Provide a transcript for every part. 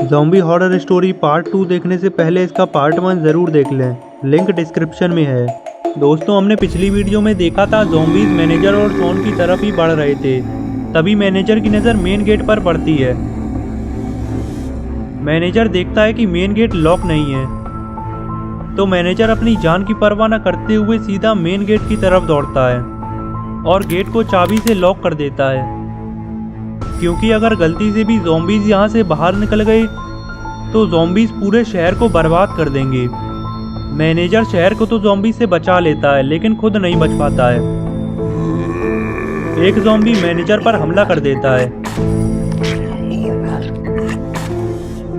Zombie horror story part 2 देखने से पहले इसका पार्ट 1 ज़रूर देख लें, लिंक डिस्क्रिप्शन में है। दोस्तों, हमने पिछली वीडियो में देखा था ज़ॉम्बीज़ मैनेजर और शॉन की तरफ ही बढ़ रहे थे। तभी मैनेजर की नज़र मेन गेट पर पड़ती है। मैनेजर देखता है कि मेन गेट लॉक नहीं है, तो मैनेजर अपनी जान की परवाह न करते हुए सीधा मेन गेट की तरफ दौड़ता है और गेट को चाबी से लॉक कर देता है, क्योंकि अगर गलती से भी ज़ॉम्बीज़ यहाँ से बाहर निकल गए तो ज़ॉम्बीज़ पूरे शहर को बर्बाद कर देंगे। मैनेजर शहर को तो ज़ॉम्बी से बचा लेता है, लेकिन खुद नहीं बच पाता है। एक ज़ॉम्बी मैनेजर पर हमला कर देता है।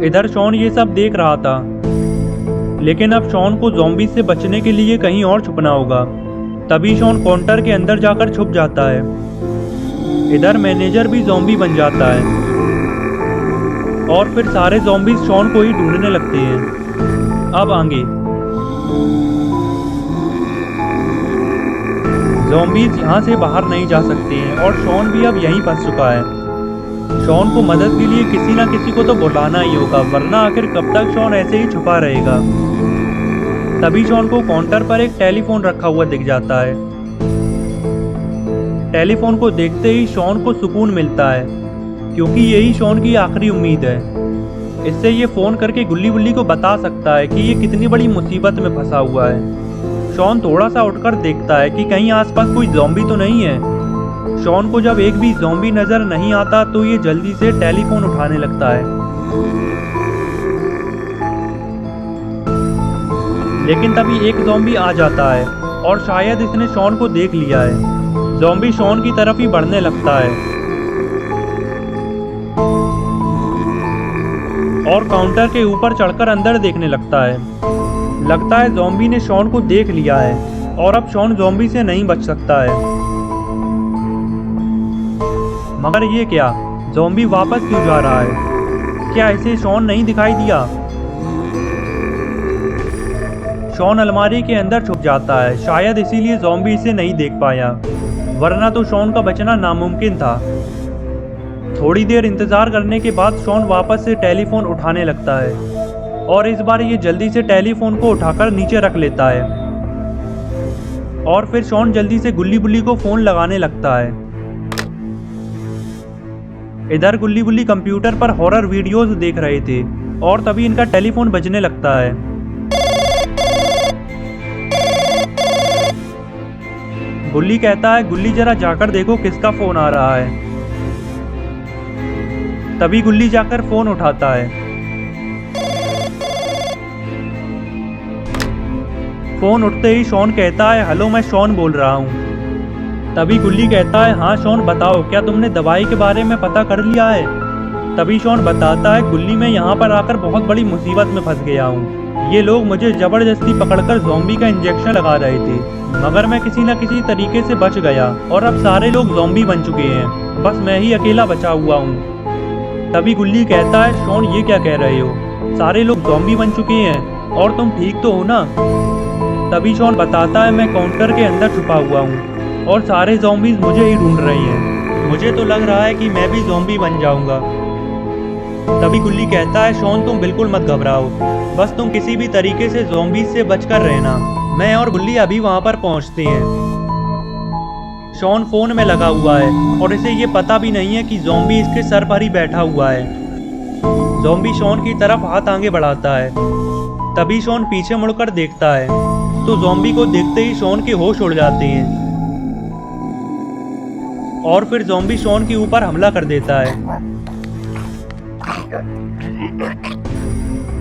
इधर शॉन ये सब देख रहा था, लेकिन अब शॉन को ज़ॉम्बी से बचने के लिए कहीं और छुपना होगा। तभी शॉन काउंटर के अंदर जाकर छुप जाता है। इधर मैनेजर भी ज़ॉम्बी बन जाता है और फिर सारे ज़ॉम्बीज़ शॉन को ही ढूंढने लगते हैं। अब आगे ज़ॉम्बीज़ यहाँ से बाहर नहीं जा सकते हैं और शॉन भी अब यहीं फंस चुका है। शॉन को मदद के लिए किसी ना किसी को तो बुलाना ही होगा, वरना आखिर कब तक शॉन ऐसे ही छुपा रहेगा। तभी शॉन को काउंटर पर एक टेलीफोन रखा हुआ दिख जाता है। टेलीफोन को देखते ही शॉन को सुकून मिलता है, क्योंकि यही शॉन की आखिरी उम्मीद है। इससे ये फ़ोन करके गुल्ली बुल्ली को बता सकता है कि ये कितनी बड़ी मुसीबत में फंसा हुआ है। शॉन थोड़ा सा उठकर देखता है कि कहीं आसपास कोई ज़ॉम्बी तो नहीं है। शॉन को जब एक भी ज़ॉम्बी नज़र नहीं आता तो ये जल्दी से टेलीफोन उठाने लगता है, लेकिन तभी एक ज़ॉम्बी आ जाता है और शायद इसने शॉन को देख लिया है। ज़ॉम्बी शॉन की तरफ ही बढ़ने लगता है और काउंटर के ऊपर चढ़कर अंदर देखने लगता है। लगता है ज़ॉम्बी ने शॉन को देख लिया है और अब शॉन ज़ॉम्बी से नहीं बच सकता है। मगर ये क्या, ज़ॉम्बी वापस क्यों जा रहा है? क्या इसे शॉन नहीं दिखाई दिया? शॉन अलमारी के अंदर छुप जाता है, शायद इसीलिए ज़ॉम्बी इसे नहीं देख पाया, वरना तो शॉन का बचना नामुमकिन था। थोड़ी देर इंतज़ार करने के बाद शॉन वापस से टेलीफोन उठाने लगता है और इस बार ये जल्दी से टेलीफोन को उठाकर नीचे रख लेता है और फिर शॉन जल्दी से गुल्ली बुल्ली को फ़ोन लगाने लगता है। इधर गुल्ली बुल्ली कंप्यूटर पर हॉरर वीडियोस देख रहे थे और तभी इनका टेलीफोन बजने लगता है। गुल्ली कहता है, गुल्ली जरा जाकर देखो किसका फोन आ रहा है। तभी गुल्ली जाकर फोन उठाता है। फोन उठते ही शॉन कहता है, हेलो, मैं शॉन बोल रहा हूँ। तभी गुल्ली कहता है, हाँ शॉन बताओ, क्या तुमने दवाई के बारे में पता कर लिया है? तभी शॉन बताता है, गुल्ली मैं यहाँ पर आकर बहुत बड़ी मुसीबत में फंस गया हूँ। ये लोग मुझे जबरदस्ती पकड़कर ज़ॉम्बी का इंजेक्शन लगा रहे थे, मगर मैं किसी न किसी तरीके से बच गया और अब सारे लोग ज़ॉम्बी बन चुके हैं, बस मैं ही अकेला बचा हुआ हूँ। तभी गुल्ली कहता है, शॉन ये क्या कह रहे हो? सारे लोग ज़ॉम्बी बन चुके हैं और तुम ठीक तो हो ना? तभी शॉन बताता है, मैं काउंटर के अंदर छुपा हुआ हूँ और सारे ज़ॉम्बीज़ मुझे ही ढूंढ रही हैं। मुझे तो लग रहा है कि मैं भी ज़ॉम्बी बन जाऊँगा। तभी गुल्ली कहता है, शॉन तुम बिल्कुल मत घबराओ, बस तुम किसी भी तरीके से ज़ॉम्बीज़ से बचकर रहना। मैं और गुल्ली अभी वहाँ पर पहुँचते हैं। शॉन फ़ोन में लगा हुआ है और इसे ये पता भी नहीं है कि ज़ॉम्बी इसके सर पर ही बैठा हुआ है। ज़ॉम्बी शॉन की तरफ हाथ आगे बढ़ाता है। तभी शॉन पीछे मुड़कर देखता है तो ज़ॉम्बी को देखते ही शॉन के होश उड़ जाते हैं और फिर ज़ॉम्बी शॉन के ऊपर हमला कर देता है।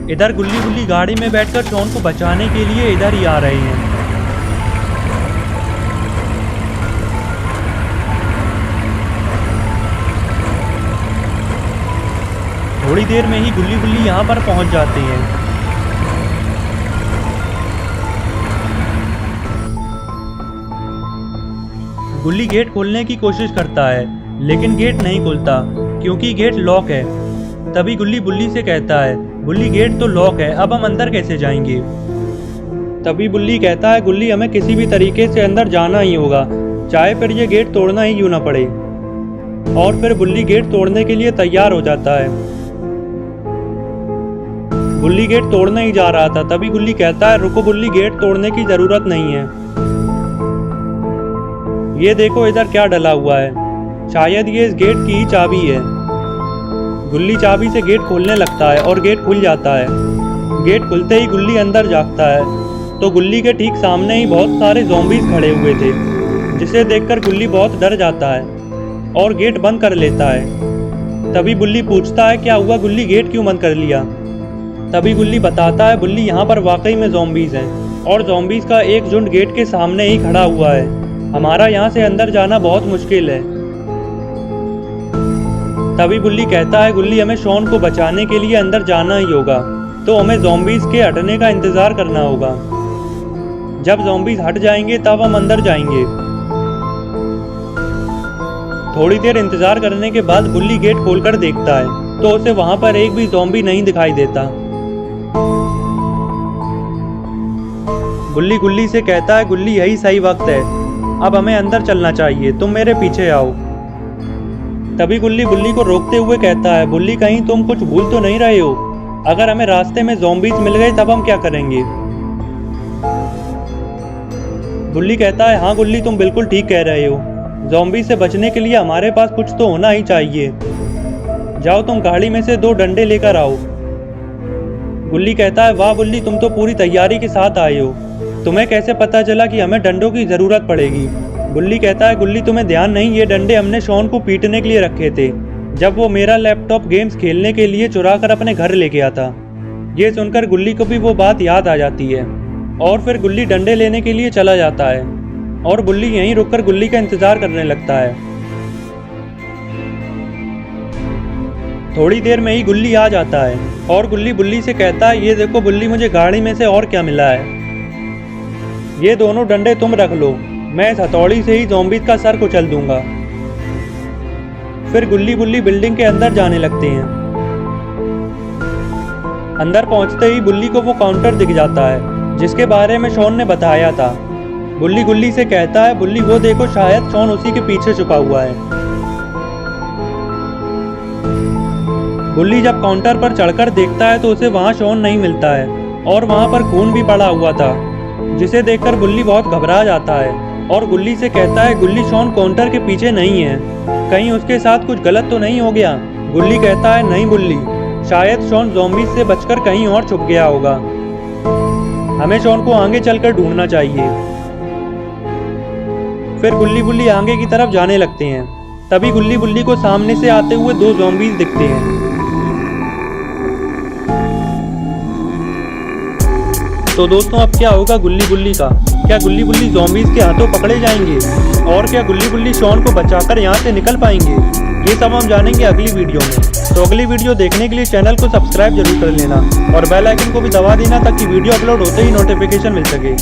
इधर गुल्ली बुल्ली गाड़ी में बैठकर शॉन को बचाने के लिए इधर ही आ रहे हैं। थोड़ी देर में ही गुल्ली बुल्ली यहाँ पर पहुँच जाते हैं। गुल्ली गेट खोलने की कोशिश करता है, लेकिन गेट नहीं खुलता क्योंकि गेट लॉक है। तभी गुल्ली बुल्ली से कहता है, बुल्ली गेट तो लॉक है, अब हम अंदर कैसे जाएंगे? तभी बुल्ली कहता है, गुल्ली हमें किसी भी तरीके से अंदर जाना ही होगा, चाहे फिर ये गेट तोड़ना ही क्यों ना पड़े। और फिर बुल्ली गेट तोड़ने के लिए तैयार हो जाता है। गुल्ली गेट तोड़ने ही जा रहा था, तभी गुल्ली कहता है रुको गुल्ली, गेट तोड़ने की जरूरत नहीं है। ये देखो इधर क्या डला हुआ है, शायद ये इस गेट की ही चाबी है। गुल्ली चाबी से गेट खोलने लगता है और गेट खुल जाता है। गेट खुलते ही गुल्ली अंदर जागता है तो गुल्ली के ठीक सामने ही बहुत सारे ज़ॉम्बीज़ खड़े हुए थे, जिसे देखकर गुल्ली बहुत डर जाता है और गेट बंद कर लेता है। तभी गुल्ली पूछता है क्या हुआ गुल्ली, गेट क्यों बंद कर लिया? तभी गुल्ली बताता है बुल्ली यहाँ पर वाकई में ज़ॉम्बीज़ हैं और ज़ॉम्बीज़ का एक झुंड गेट के सामने ही खड़ा हुआ है। हमारा यहाँ से अंदर जाना बहुत मुश्किल है। तभी बुल्ली कहता है गुल्ली हमें शॉन को बचाने के लिए अंदर जाना ही होगा, तो हमें ज़ॉम्बीज़ के हटने का इंतज़ार करना होगा। जब ज़ॉम्बीज़ हट जाएंगे तब हम अंदर जाएंगे। थोड़ी देर इंतज़ार करने के बाद गुल्ली गेट खोलकर देखता है तो उसे वहाँ पर एक भी ज़ॉम्बी नहीं दिखाई देता। गुल्ली गुल्ली से कहता है गुल्ली यही सही वक्त है, अब हमें अंदर चलना चाहिए, तुम मेरे पीछे आओ। तभी गुल्ली बुल्ली को रोकते हुए कहता है बुल्ली कहीं तुम कुछ भूल तो नहीं रहे हो? अगर हमें रास्ते में ज़ॉम्बीज़ मिल गए तब हम क्या करेंगे? बुल्ली कहता है हाँ गुल्ली तुम बिल्कुल ठीक कह रहे हो, ज़ॉम्बी से बचने के लिए हमारे पास कुछ तो होना ही चाहिए। जाओ तुम गाड़ी में से 2 डंडे लेकर आओ। गुल्ली कहता है वाह बुल्ली तुम तो पूरी तैयारी के साथ आए हो, तुम्हें कैसे पता चला कि हमें डंडों की ज़रूरत पड़ेगी? बुल्ली कहता है गुल्ली तुम्हें ध्यान नहीं, ये डंडे हमने शॉन को पीटने के लिए रखे थे जब वो मेरा लैपटॉप गेम्स खेलने के लिए चुरा कर अपने घर ले गया था। ये सुनकर गुल्ली को भी वो बात याद आ जाती है और फिर गुल्ली डंडे लेने के लिए चला जाता है और बुल्ली यहीं रुककर गुल्ली का इंतज़ार करने लगता है। थोड़ी देर में ही गुल्ली आ जाता है और गुल्ली बुल्ली से कहता है ये देखो बुल्ली मुझे गाड़ी में से और क्या मिला है, ये दोनों डंडे तुम रख लो, मैं इस हथौड़ी से ही ज़ॉम्बीज़ का सर कुचल दूंगा। फिर गुल्ली बुल्ली बिल्डिंग के अंदर जाने लगते हैं। अंदर पहुंचते ही बुल्ली को वो काउंटर दिख जाता है जिसके बारे में शॉन ने बताया था। बुल्ली गुल्ली से कहता है बुल्ली वो देखो शायद शॉन उसी के पीछे छुपा हुआ है। गुल्ली जब काउंटर पर चढ़कर देखता है तो उसे वहाँ शॉन नहीं मिलता है और वहाँ पर खून भी पड़ा हुआ था, जिसे देखकर बुल्ली बहुत घबरा जाता है और गुल्ली से कहता है गुल्ली शॉन काउंटर के पीछे नहीं है, कहीं उसके साथ कुछ गलत तो नहीं हो गया? गुल्ली कहता है नहीं बुल्ली, शायद शॉन ज़ॉम्बीज़ से बचकर कहीं और छुप गया होगा, हमें शॉन को आगे चलकर ढूंढना चाहिए। फिर गुल्ली बुल्ली आगे की तरफ जाने लगते हैं। तभी गुल्ली बुल्ली को सामने से आते हुए 2 ज़ॉम्बीज़ दिखते हैं। तो दोस्तों अब क्या होगा गुल्ली बुल्ली का? क्या गुल्ली बुल्ली ज़ॉम्बीज़ के हाथों पकड़े जाएंगे और क्या गुल्ली बुल्ली शॉन को बचाकर यहाँ से निकल पाएंगे? ये सब हम जानेंगे अगली वीडियो में। तो अगली वीडियो देखने के लिए चैनल को सब्सक्राइब जरूर कर लेना और बेल आइकन को भी दबा देना ताकि वीडियो अपलोड होते ही नोटिफिकेशन मिल सके।